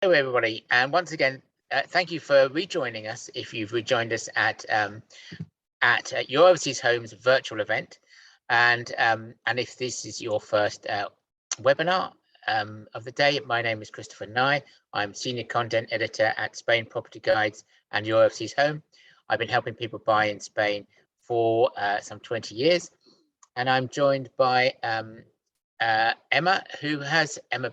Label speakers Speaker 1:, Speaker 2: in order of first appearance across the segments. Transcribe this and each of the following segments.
Speaker 1: Hello, everybody, and once again, thank you for rejoining us. If you've rejoined us at Your Overseas Homes virtual event, and if this is your first webinar of the day, my name is Christopher Nye. I'm senior content editor at Spain Property Guides and Your Overseas Home. I've been helping people buy in Spain for some 20 years, and I'm joined by Emma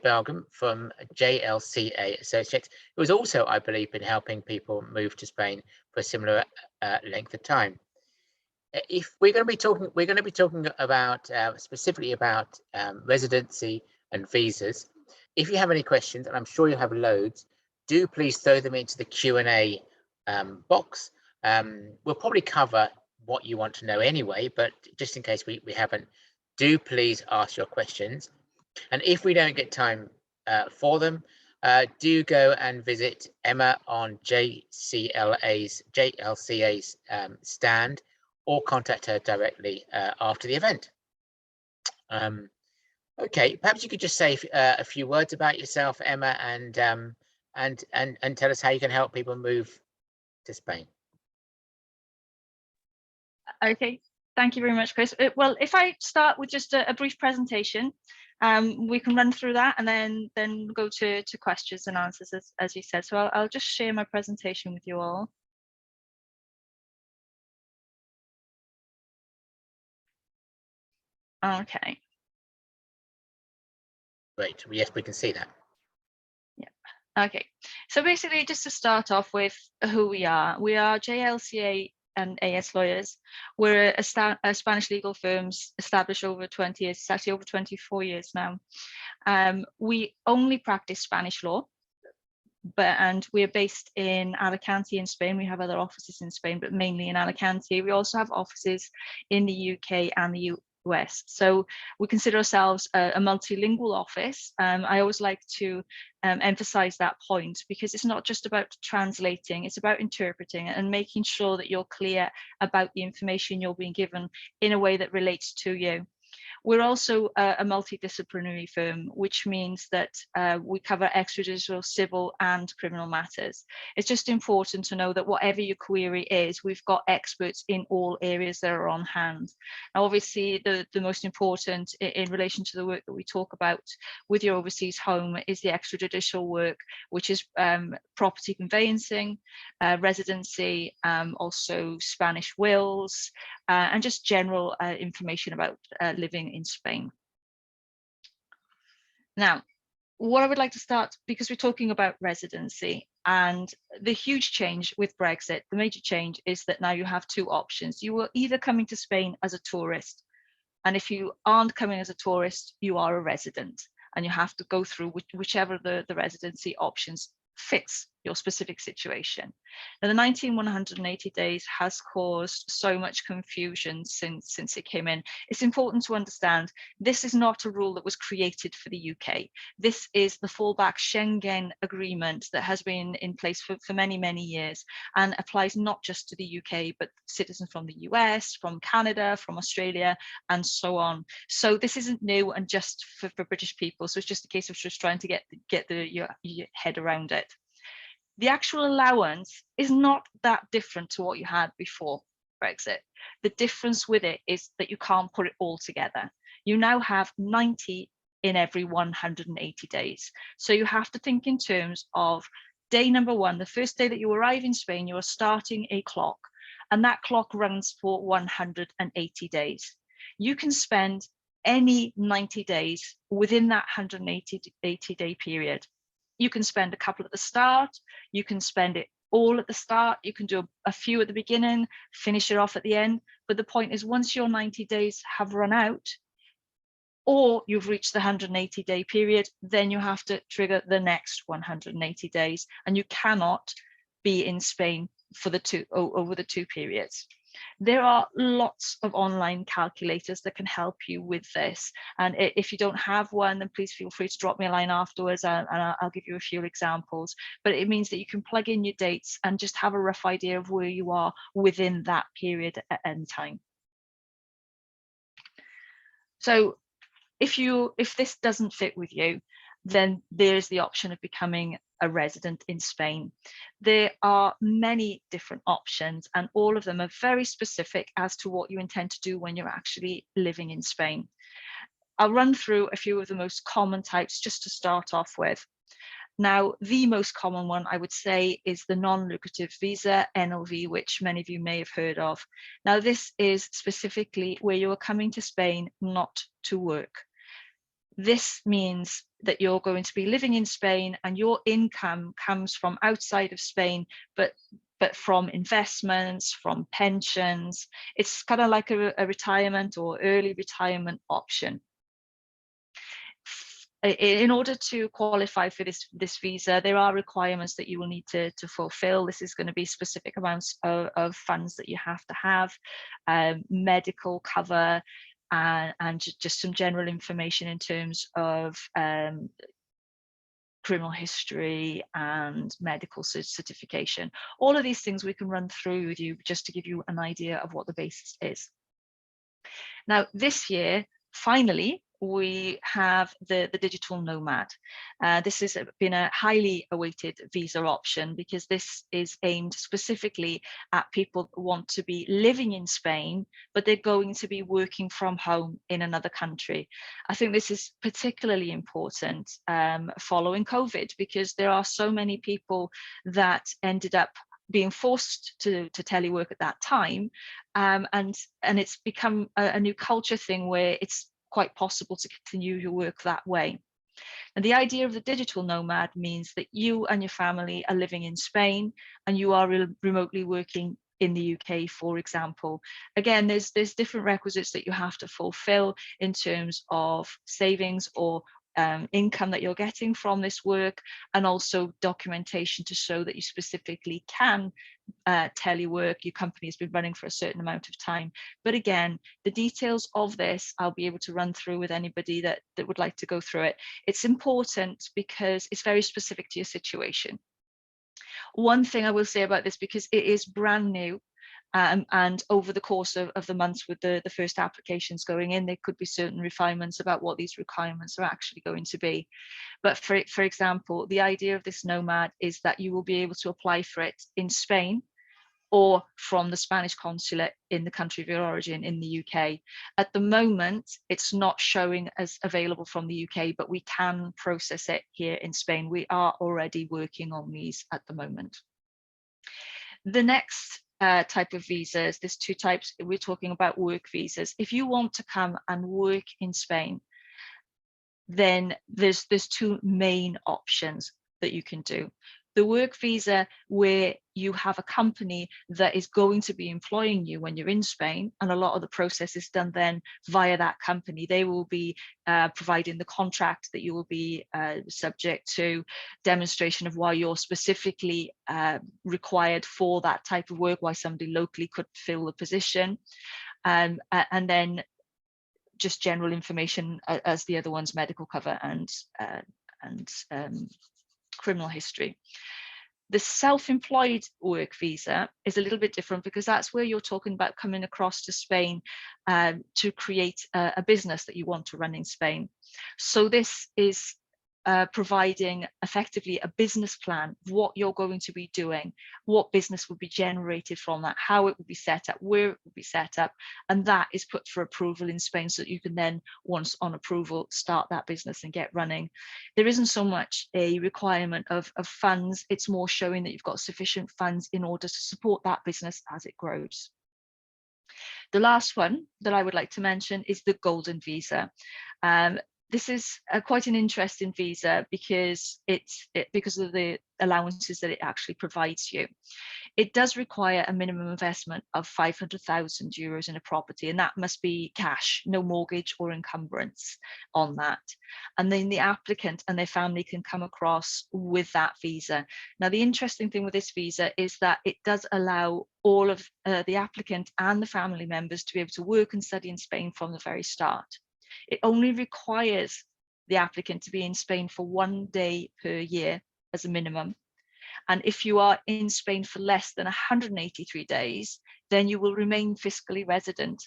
Speaker 1: Belgam from JLCA Associates, who has also, I believe, been helping people move to Spain for a similar length of time. If we're going to be talking about specifically about residency and visas. If you have any questions, and I'm sure you have loads, do please throw them into the Q&A box. We'll probably cover what you want to know anyway, but just in case we haven't, do please ask your questions. And if we don't get time for them, do go and visit Emma on JLCA's stand, or contact her directly after the event. Okay, perhaps you could just say a few words about yourself, Emma, and tell us how you can help people move to Spain.
Speaker 2: Okay, thank you very much, Chris. Well, if I start with just a brief presentation, we can run through that and then go to questions and answers, as you said. So I'll just share my presentation with you all. Okay.
Speaker 1: Great. Yes, we can see that.
Speaker 2: Yeah. Okay. So basically, just to start off with who we are JLCA and AS lawyers. We're a Spanish legal firm established over 20 years. It's actually over 24 years now. We only practice Spanish law, and we're based in Alicante in Spain. We have other offices in Spain, but mainly in Alicante. We also have offices in the UK and the US. So we consider ourselves a multilingual office. I always like to emphasize that point, because it's not just about translating, it's about interpreting and making sure that you're clear about the information you're being given in a way that relates to you. We're also a multidisciplinary firm, which means that we cover extrajudicial, civil and criminal matters. It's just important to know that whatever your query is, we've got experts in all areas that are on hand. Now, obviously, the most important in relation to the work that we talk about with Your Overseas Home is the extrajudicial work, which is property conveyancing, residency, also Spanish wills, and just general information about living in Spain. Now, what I would like to start, because we're talking about residency, and the huge change with Brexit, the major change is that now you have two options. You are either coming to Spain as a tourist, and if you aren't coming as a tourist, you are a resident, and you have to go through whichever the residency options fits your specific situation. Now, the 180 days has caused so much confusion since it came in. It's important to understand this is not a rule that was created for the UK. This is the fallback Schengen agreement that has been in place for many, many years, and applies not just to the UK, but citizens from the US, from Canada, from Australia, and so on. So this isn't new and just for British people. So it's just a case of just trying to get your head around it. The actual allowance is not that different to what you had before Brexit. The difference with it is that you can't put it all together. You now have 90 in every 180 days. So you have to think in terms of day number one, the first day that you arrive in Spain, you are starting a clock, and that clock runs for 180 days. You can spend any 90 days within that 180 day period. You can spend a couple at the start, you can spend it all at the start, you can do a few at the beginning, finish it off at the end. But the point is, once your 90 days have run out, or you've reached the 180 day period, then you have to trigger the next 180 days, and you cannot be in Spain for over the two periods. There are lots of online calculators that can help you with this. And if you don't have one, then please feel free to drop me a line afterwards, and I'll give you a few examples. But it means that you can plug in your dates and just have a rough idea of where you are within that period at any time. So if this doesn't fit with you, then there's the option of becoming a resident in Spain. There are many different options, and all of them are very specific as to what you intend to do when you're actually living in Spain. I'll run through a few of the most common types just to start off with. Now, the most common one, I would say, is the non-lucrative visa, NLV, which many of you may have heard of. Now, this is specifically where you are coming to Spain not to work. This means that you're going to be living in Spain and your income comes from outside of Spain, but from investments, from pensions. It's kind of like a retirement or early retirement option. In order to qualify for this visa, there are requirements that you will need to fulfill. This is going to be specific amounts of funds that you have to have, medical cover, and just some general information in terms of criminal history and medical certification. All of these things we can run through with you just to give you an idea of what the basis is. Now, this year, finally, we have the digital nomad. This has been a highly awaited visa option because this is aimed specifically at people who want to be living in Spain, but they're going to be working from home in another country. I think this is particularly important following COVID, because there are so many people that ended up being forced to telework at that time, and it's become a new culture thing where it's quite possible to continue your work that way. And the idea of the digital nomad means that you and your family are living in Spain and you are remotely working in the UK, for example. Again, there's different requisites that you have to fulfill in terms of savings or income that you're getting from this work, and also documentation to show that you specifically can telework, your company has been running for a certain amount of time. But again, the details of this I'll be able to run through with anybody that would like to go through it. It's important because it's very specific to your situation. One thing I will say about this, because it is brand new, and over the course of the months with the first applications going in, there could be certain refinements about what these requirements are actually going to be. But for example, the idea of this nomad is that you will be able to apply for it in Spain or from the Spanish consulate in the country of your origin in the UK. At the moment, it's not showing as available from the UK, but we can process it here in Spain. We are already working on these at the moment. The next type of visas, there's two types. We're talking about work visas. If you want to come and work in Spain, then there's two main options that you can do. The work visa, where you have a company that is going to be employing you when you're in Spain, and a lot of the process is done then via that company. They will be providing the contract that you will be subject to, demonstration of why you're specifically required for that type of work, why somebody locally could fill the position, and then just general information as the other ones, medical cover and criminal history. The self-employed work visa is a little bit different, because that's where you're talking about coming across to Spain to create a business that you want to run in Spain. So this is providing effectively a business plan, what you're going to be doing, what business will be generated from that, how it will be set up, where it will be set up, and that is put for approval in Spain, so that you can then, once on approval, start that business and get running. There isn't so much a requirement of funds, it's more showing that you've got sufficient funds in order to support that business as it grows. The last one that I would like to mention is the golden visa. This is quite an interesting visa because because of the allowances that it actually provides you. It does require a minimum investment of 500,000 euros in a property, and that must be cash, no mortgage or encumbrance on that. And then the applicant and their family can come across with that visa. Now, the interesting thing with this visa is that it does allow all of the applicant and the family members to be able to work and study in Spain from the very start. It only requires the applicant to be in Spain for 1 day per year as a minimum. And if you are in Spain for less than 183 days, then you will remain fiscally resident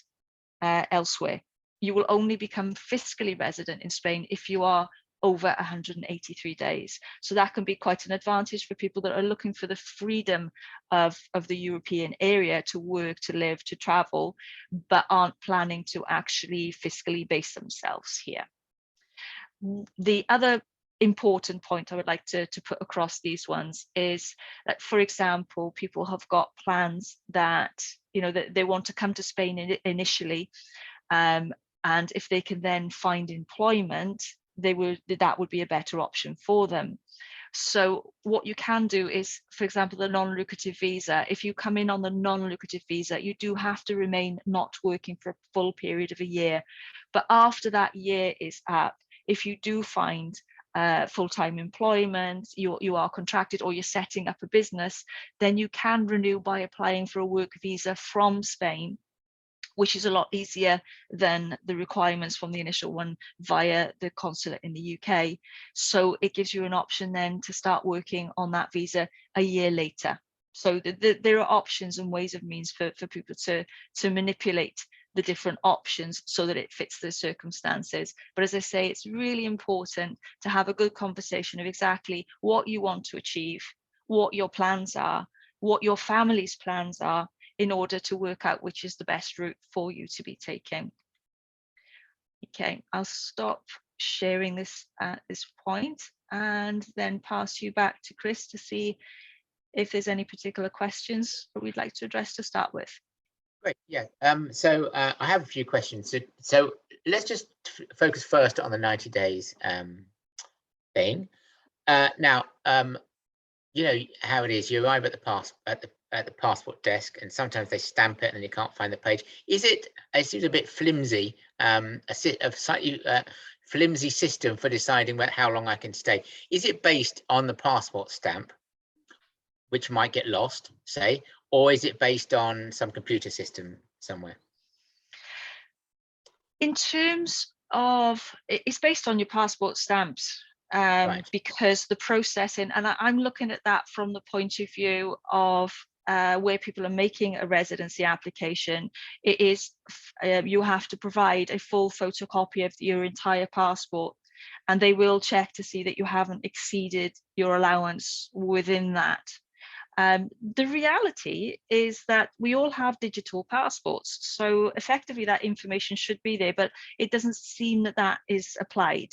Speaker 2: elsewhere. You will only become fiscally resident in Spain if you are over 183 days. So that can be quite an advantage for people that are looking for the freedom of the European area to work, to live, to travel, but aren't planning to actually fiscally base themselves here. The other important point I would like to put across these ones is that, for example, people have got plans that, you know, that they want to come to Spain initially, and if they can then find employment, that would be a better option for them. So what you can do is, for example, the non-lucrative visa. If you come in on the non-lucrative visa, you do have to remain not working for a full period of a year. But after that year is up, if you do find full-time employment, you are contracted, or you're setting up a business, then you can renew by applying for a work visa from Spain, which is a lot easier than the requirements from the initial one via the consulate in the UK. So it gives you an option then to start working on that visa a year later. So there are options and ways of means for people to manipulate the different options so that it fits the circumstances. But as I say, it's really important to have a good conversation of exactly what you want to achieve, what your plans are, what your family's plans are, in order to work out which is the best route for you to be taking. Okay, I'll stop sharing this at this point and then pass you back to Chris to see if there's any particular questions that we'd like to address to start with.
Speaker 1: Great, yeah. So I have a few questions. So let's just focus first on the 90 days thing. Now, you know how it is. You arrive at the passport desk, and sometimes they stamp it, and you can't find the page. Is it? It seems a bit flimsy. A slightly flimsy system for deciding how long I can stay. Is it based on the passport stamp, which might get lost, say, or is it based on some computer system somewhere?
Speaker 2: In terms of, it's based on your passport stamps,
Speaker 1: Right.
Speaker 2: because the processing, and I'm looking at that from the point of view of where people are making a residency application. It is, you have to provide a full photocopy of your entire passport, and they will check to see that you haven't exceeded your allowance within that. The reality is that we all have digital passports, so effectively that information should be there, but it doesn't seem that that is applied.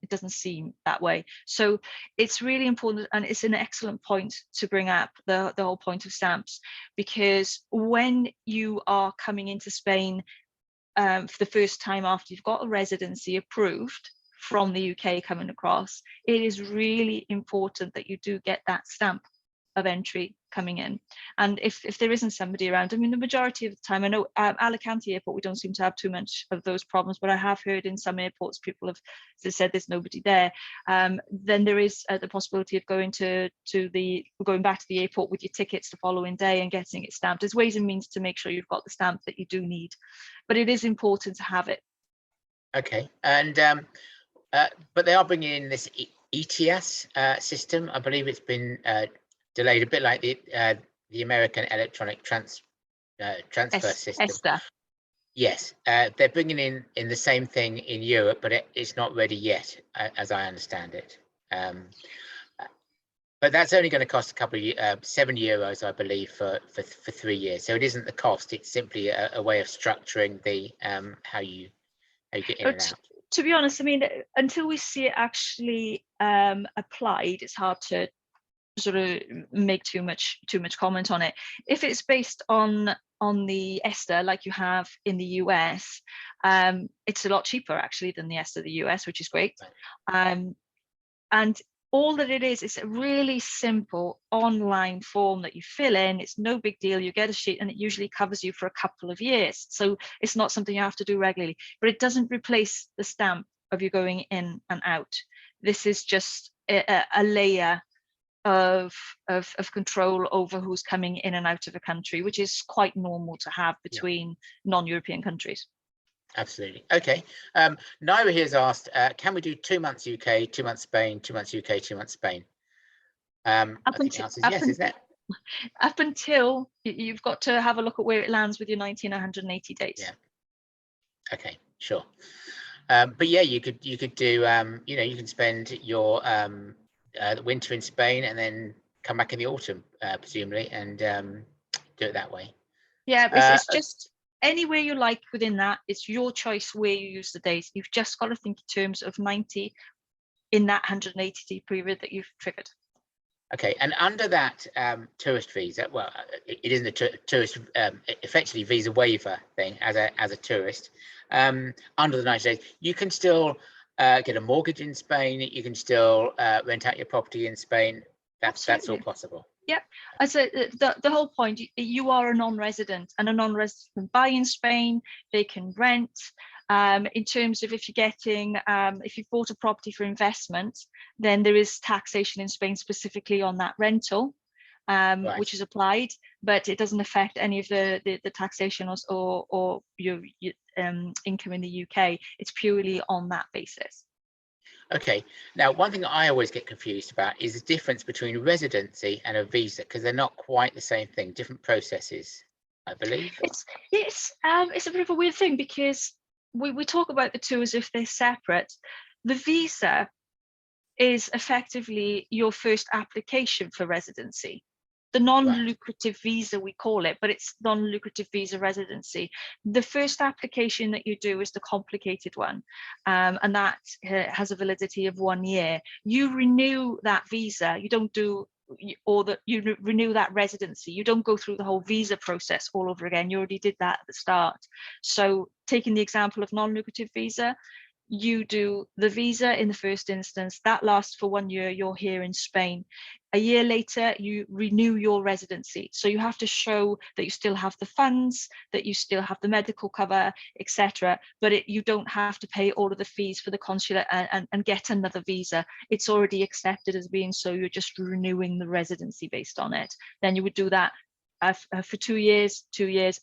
Speaker 2: It doesn't seem that way. So it's really important, and it's an excellent point to bring up, the whole point of stamps, because when you are coming into Spain for the first time after you've got a residency approved from the UK coming across, it is really important that you do get that stamp of entry coming in. And if there isn't somebody around, I mean, the majority of the time, I know Alicante airport, we don't seem to have too much of those problems, but I have heard in some airports people have said there's nobody there. Then there is the possibility of going back to the airport with your tickets the following day and getting it stamped. There's ways and means to make sure you've got the stamp that you do need, but it is important to have it. Okay.
Speaker 1: And but they are bringing in this ETS system. I believe it's been delayed, a bit like the American electronic transfer system.
Speaker 2: ESTA.
Speaker 1: Yes, they're bringing in the same thing in Europe, but it's not ready yet, as I understand it. But that's only going to cost a couple of €7, I believe, for 3 years. So it isn't the cost; it's simply a way of structuring the how you get in and out.
Speaker 2: To be honest, I mean, until we see it actually applied, it's hard to sort of make too much comment on it. If it's based on the ESTA like you have in the US, it's a lot cheaper actually than the ESTA of the US, which is great. And all that it is a really simple online form that you fill in. It's no big deal. You get a sheet and it usually covers you for a couple of years. So it's not something you have to do regularly, but it doesn't replace the stamp of you going in and out. This is just a layer of control over who's coming in and out of a country, which is quite normal to have between non-European countries.
Speaker 1: Absolutely. Okay. Naira here has asked, can we do 2 months UK, 2 months Spain, 2 months UK, 2 months Spain? I think the answer is yes, isn't it?
Speaker 2: Up until you've got to have a look at where it lands with your 90 and 180 days.
Speaker 1: Yeah. Okay, sure. But yeah, you could do you know, you can spend your the winter in Spain and then come back in the autumn, presumably, and do it that way.
Speaker 2: Yeah, it's just anywhere you like within that. It's your choice where you use the days. You've just got to think in terms of 90 in that 180-day period that you've triggered.
Speaker 1: Okay, and under that tourist visa, well, it isn't a tourist, effectively visa waiver thing as a tourist. Under the 90 days, you can still get a mortgage in Spain. You can still rent out your property in Spain. That's all possible.
Speaker 2: Yep. As the whole point, you are a non-resident, and a non-resident can buy in Spain. They can rent. In terms of if you're getting, if you've bought a property for investment, then there is taxation in Spain specifically on that rental, right, which is applied, but it doesn't affect any of the taxation or your income in the UK. It's purely on that basis.
Speaker 1: Okay. Now, one thing I always get confused about is the difference between residency and a visa, because they're not quite the same thing, different processes, I believe.
Speaker 2: It's a bit of a weird thing, because we talk about the two as if they're separate. The visa is effectively your first application for residency. The non-lucrative visa, we call it, but it's non-lucrative visa residency. The first application that you do is the complicated one, and that has a validity of 1 year. You renew that visa, you don't do, or that you renew that residency. You don't go through the whole visa process all over again. You already did that at the start. So taking the example of non-lucrative visa, you do the visa in the first instance, that lasts for 1 year, you're here in Spain. A year later, you renew your residency. So you have to show that you still have the funds, that you still have the medical cover, etc. But you don't have to pay all of the fees for the consulate and get another visa. It's already accepted as being so. You're just renewing the residency based on it. Then you would do that for 2 years,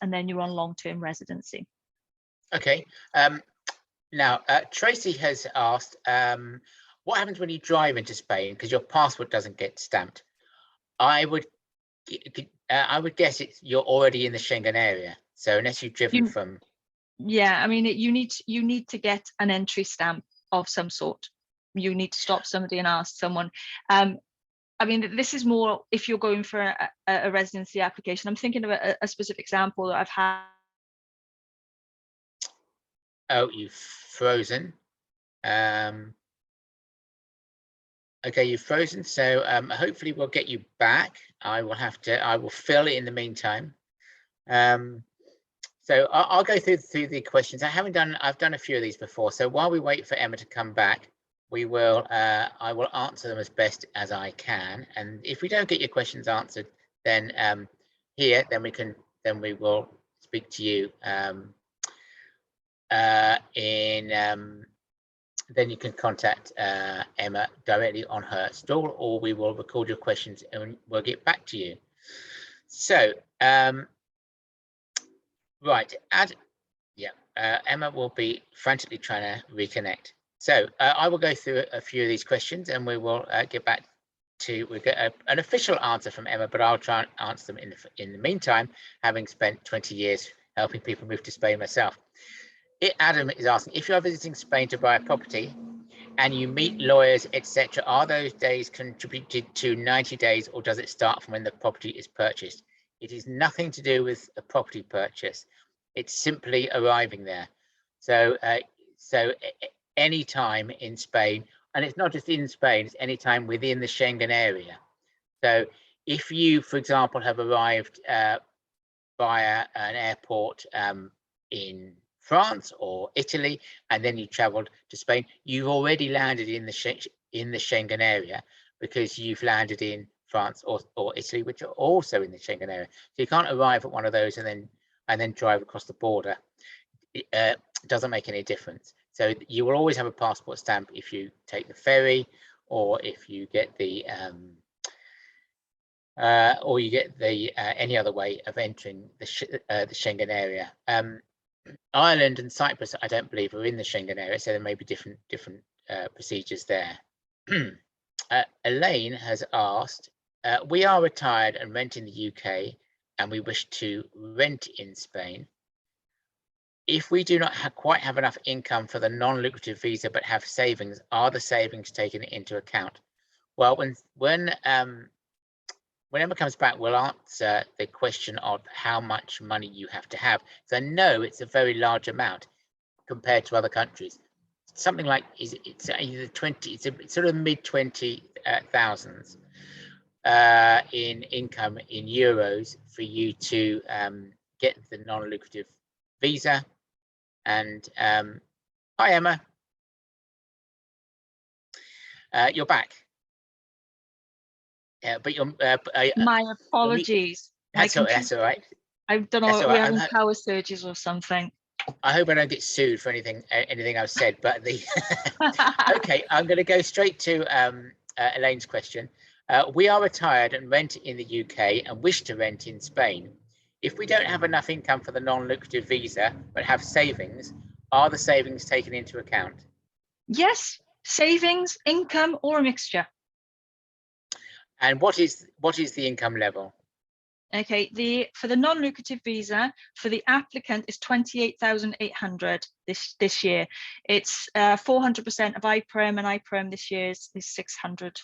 Speaker 2: and then you're on long-term residency.
Speaker 1: Okay. Now, Tracy has asked, what happens when you drive into Spain because your passport doesn't get stamped? I would guess you're already in the Schengen area. So unless you've driven from.
Speaker 2: Yeah, I mean, you need to get an entry stamp of some sort. You need to stop somebody and ask someone. I mean, this is more if you're going for a residency application. I'm thinking of a specific example that I've had.
Speaker 1: Oh, you've frozen. Okay, you've frozen. So hopefully we'll get you back. I will fill it in the meantime. So I'll go through the questions. I've done a few of these before. So while we wait for Emma to come back, I will answer them as best as I can. And if we don't get your questions answered, then we will speak to you then you can contact Emma directly on her stall, or we will record your questions and we'll get back to you. So, right, Emma will be frantically trying to reconnect. So I will go through a few of these questions and we will get back to, we'll get an official answer from Emma, but I'll try and answer them in the meantime, having spent 20 years helping people move to Spain myself. Adam is asking, if you are visiting Spain to buy a property and you meet lawyers, etc., are those days contributed to 90 days, or does it start from when the property is purchased? It is nothing to do with a property purchase. It's simply arriving there. So, any time in Spain, and it's not just in Spain, it's any time within the Schengen area. So if you, for example, have arrived via an airport in France or Italy, and then you traveled to Spain, you've already landed in the Schengen area because you've landed in France or Italy, which are also in the Schengen area. So you can't arrive at one of those and then drive across the border. It doesn't make any difference. So you will always have a passport stamp if you take the ferry, or if you get the any other way of entering the Schengen area. Ireland and Cyprus, I don't believe, are in the Schengen area, so there may be different procedures there. Elaine has asked, we are retired and rent in the UK, and we wish to rent in Spain. if we do not quite have enough income for the non-lucrative visa but have savings, are the savings taken into account? Well, when Emma comes back, we'll answer the question of how much money you have to have. So I know it's a very large amount compared to other countries. Something like it's either 20, it's sort of mid 20,000s in income in euros for you to get the non-lucrative visa. And hi Emma, you're back. But you're
Speaker 2: my apologies.
Speaker 1: That's all right.
Speaker 2: I don't know, we're having power surges or something.
Speaker 1: I hope I don't get sued for anything I've said, but the okay, I'm going to go straight to Elaine's question. We are retired and rent in the UK and wish to rent in Spain. If we don't have enough income for the non-lucrative visa but have savings, are the savings taken into account?
Speaker 2: Yes, savings, income, or a mixture.
Speaker 1: And what is the income level?
Speaker 2: Okay, for the non-lucrative visa for the applicant is 28,800 this year. It's 400% of IPREM, and IPREM this year is 600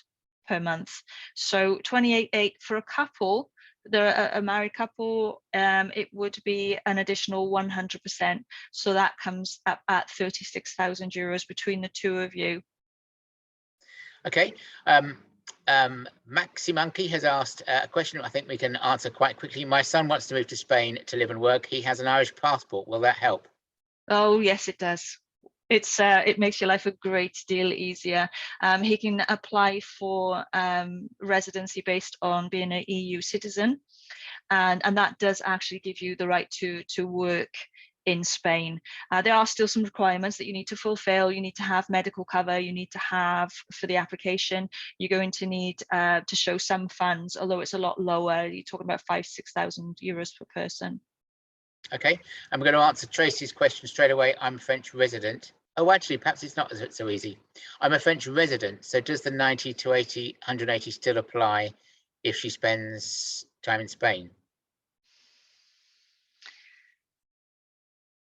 Speaker 2: per month. So 28,800 for a couple. They're a married couple. It would be an additional 100%. So that comes up at 36,000 euros between the two of you.
Speaker 1: Okay. Maxi Monkey has asked a question I think we can answer quite quickly. My son wants to move to Spain to live and work. He has an Irish passport. Will that help?
Speaker 2: Oh, yes, it does. It makes your life a great deal easier. He can apply for residency based on being an EU citizen, and that does actually give you the right to work in Spain. There are still some requirements that you need to fulfill. You need to have medical cover. You need to have, for the application, you're going to need to show some funds, although it's a lot lower. You're talking about 5,000 to 6,000 euros per person. Okay,
Speaker 1: I'm going to answer Tracy's question straight away. I'm a French resident. Oh, actually, perhaps it's not so easy. I'm a French resident. So does the 90 to 180 still apply if she spends time in Spain?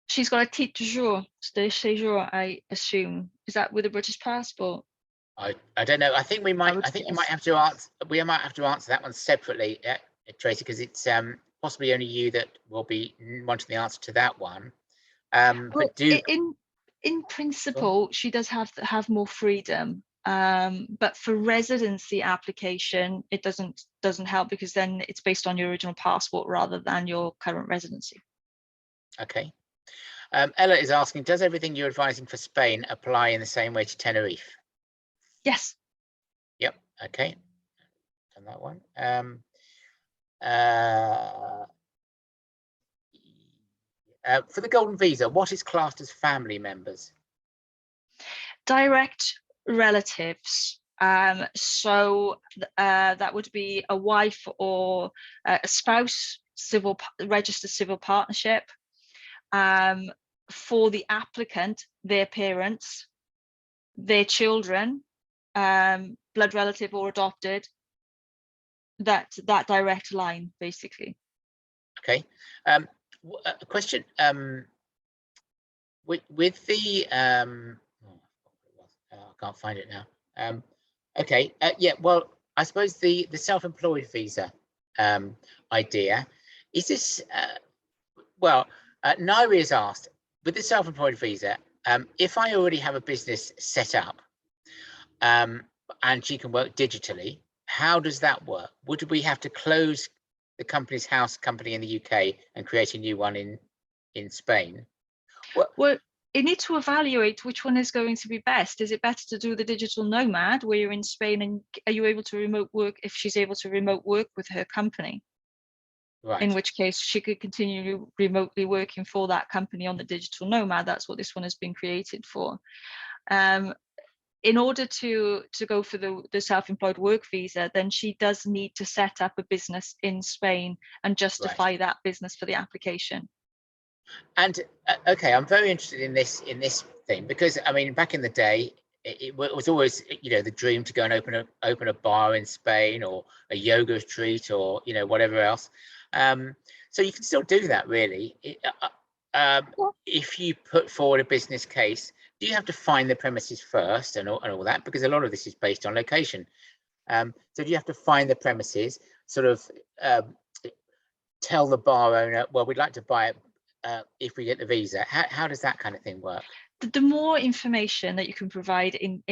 Speaker 2: She's got a titre de séjour, I assume. Is that with a British passport?
Speaker 1: I don't know. I think you might have to answer. We might have to answer that one separately, Tracy, because it's possibly only you that will be wanting the answer to that one.
Speaker 2: But in principle, she does have more freedom. But for residency application, it doesn't help, because then it's based on your original passport rather than your current residency.
Speaker 1: Okay. Ella is asking, does everything you're advising for Spain apply in the same way to Tenerife?
Speaker 2: Yes.
Speaker 1: Yep. Okay. Done that one. For the golden visa, what is classed as family members?
Speaker 2: Direct relatives. So that would be a wife or a spouse, registered civil partnership. For the applicant, their parents, their children, blood relative or adopted, that direct line, basically.
Speaker 1: Okay. A question with the I can't find it now. Okay. Yeah. Well, I suppose the self-employed visa idea is this. Well, Nairi has asked, with the self-employed visa, if I already have a business set up and she can work digitally, how does that work? Would we have to close the company's house company in the UK and create a new one in Spain?
Speaker 2: Well, you need to evaluate which one is going to be best. Is it better to do the digital nomad where you're in Spain, and are you able to remote work if she's able to remote work with her company? Right. In which case she could continue remotely working for that company on the digital nomad. That's what this one has been created for. In order to go for the self-employed work visa, then she does need to set up a business in Spain and justify that business for the application.
Speaker 1: And okay, I'm very interested in this thing, because I mean, back in the day, it was always, you know, the dream to go and open a bar in Spain, or a yoga retreat, or, you know, whatever else. So you can still do that, really. if you put forward a business case, do you have to find the premises first and all that? Because a lot of this is based on location. So do you have to find the premises, sort of tell the bar owner, well, we'd like to buy it if we get the visa? How does that kind of thing work?
Speaker 2: The more information that you can provide in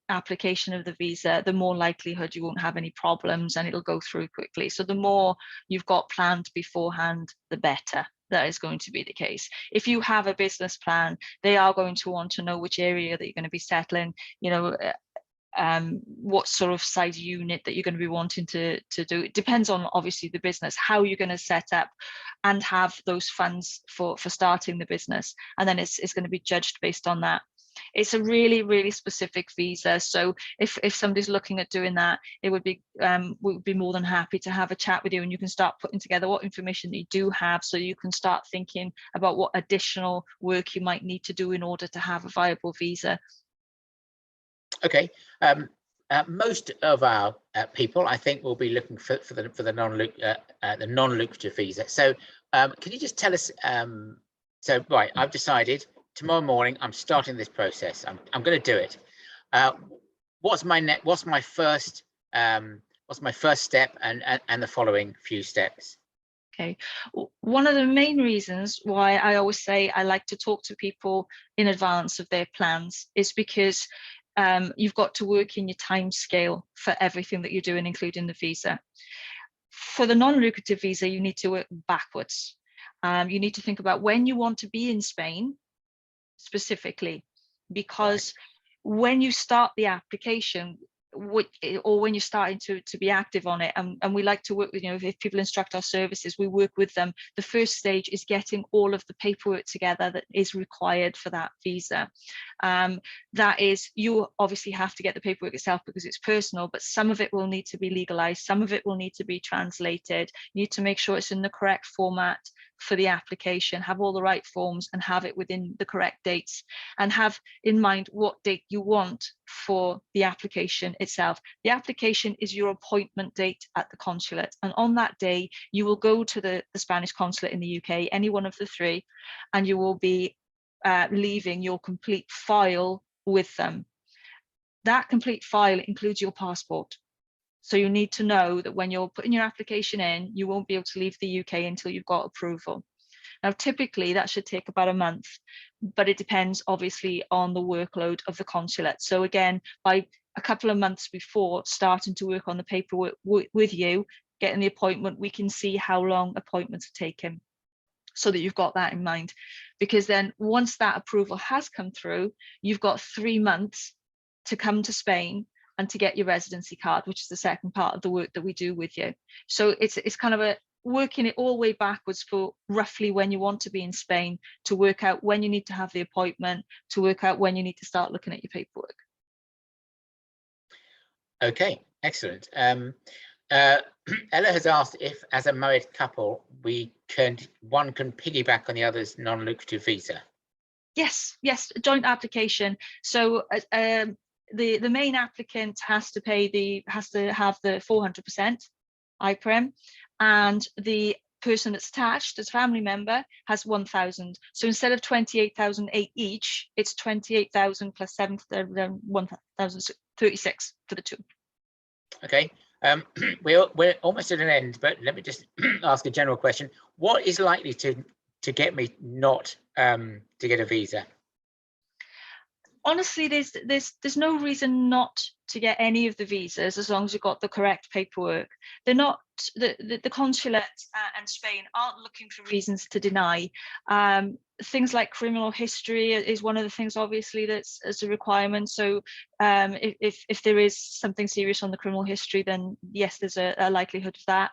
Speaker 2: application of the visa, the more likelihood you won't have any problems and it'll go through quickly. So the more you've got planned beforehand, the better. That is going to be the case. If you have a business plan, they are going to want to know which area that you're going to be settling, you know, what sort of size unit that you're going to be wanting to do. It depends on obviously the business, how you're going to set up and have those funds for starting the business, and then it's going to be judged based on that. It's a really, really specific visa. So if somebody's looking at doing that, it would be we would be more than happy to have a chat with you, and you can start putting together what information that you do have, so you can start thinking about what additional work you might need to do in order to have a viable visa.
Speaker 1: Okay. Most of our people, I think, will be looking for the non-lucrative visa. So can you just tell us? So right, I've decided tomorrow morning I'm starting this process. I'm going to do it. What's my first step and the following few steps?
Speaker 2: Okay, one of the main reasons why I always say I like to talk to people in advance of their plans is because you've got to work in your time scale for everything that you're doing, including the visa. For the non-lucrative visa, you need to work backwards. You need to think about when you want to be in Spain specifically, because when you start the application, or when you're starting to be active on it, and we like to work with, you know, if people instruct our services, we work with them. The first stage is getting all of the paperwork together that is required for that visa. That is, you obviously have to get the paperwork yourself because it's personal, but some of it will need to be legalized, some of it will need to be translated. You need to make sure it's in the correct format for the application, have all the right forms and have it within the correct dates, and have in mind what date you want for the application itself. The application is your appointment date at the consulate, and on that day you will go to the Spanish consulate in the UK, any one of the three, and you will be leaving your complete file with them. That complete file includes your passport. So you need to know that when you're putting your application in, you won't be able to leave the UK until you've got approval. Now, typically that should take about a month, but it depends obviously on the workload of the consulate. So again, by a couple of months before starting to work on the paperwork with you, getting the appointment, we can see how long appointments are taken, so that you've got that in mind. Because then once that approval has come through, you've got 3 months to come to Spain and to get your residency card, which is the second part of the work that we do with you. So it's kind of a working it all the way backwards for roughly when you want to be in Spain, to work out when you need to have the appointment, to work out when you need to start looking at your paperwork.
Speaker 1: Okay, excellent. Ella has asked if, as a married couple, one can piggyback on the other's non-lucrative visa.
Speaker 2: Yes, joint application. So the main applicant has to have the 400% IPREM, and the person that's attached as family member has 1,000. So instead of 28,008 each, it's 28,000 plus 1,036 for the two.
Speaker 1: Okay. We're almost at an end, but let me just ask a general question. What is likely to get me not to get a visa?
Speaker 2: Honestly, there's no reason not to get any of the visas as long as you've got the correct paperwork. They're not, the consulate and Spain aren't looking for reasons to deny. Things like criminal history is one of the things, obviously, that's as a requirement. So if there is something serious on the criminal history, then yes, there's a likelihood of that.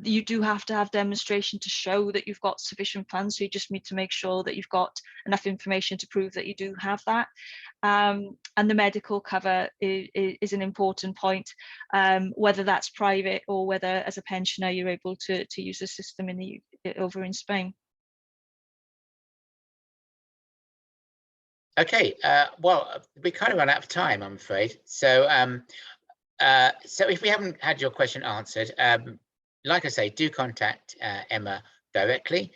Speaker 2: You do have to have demonstration to show that you've got sufficient funds, so you just need to make sure that you've got enough information to prove that you do have that. And the medical cover is an important point, whether that's private or whether as a pensioner you're able to use the system over in Spain.
Speaker 1: Okay, well, we kind of run out of time, I'm afraid. So so if we haven't had your question answered, like I say, do contact Emma directly.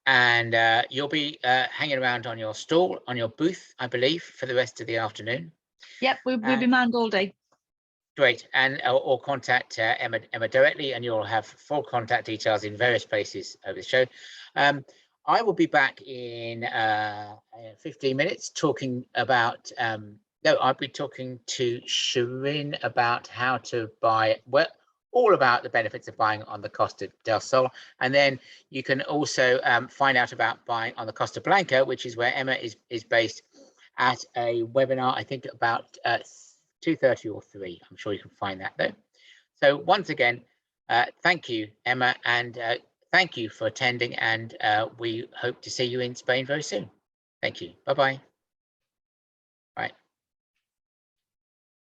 Speaker 1: and you'll be hanging around on your stall, on your booth, I believe, for the rest of the afternoon.
Speaker 2: Yep, we'll be manned all day.
Speaker 1: Great, and or contact Emma directly, and you'll have full contact details in various places over the show. I will be back in 15 minutes talking about. No, I'll be talking to Shirin about how to buy. Well, all about the benefits of buying on the Costa del Sol, and then you can also find out about buying on the Costa Blanca, which is where Emma is based, at a webinar. I think about 2:30 or 3. I'm sure you can find that though. So once again, thank you, Emma, and thank you for attending, and we hope to see you in Spain very soon. Thank you. Bye-bye. Right.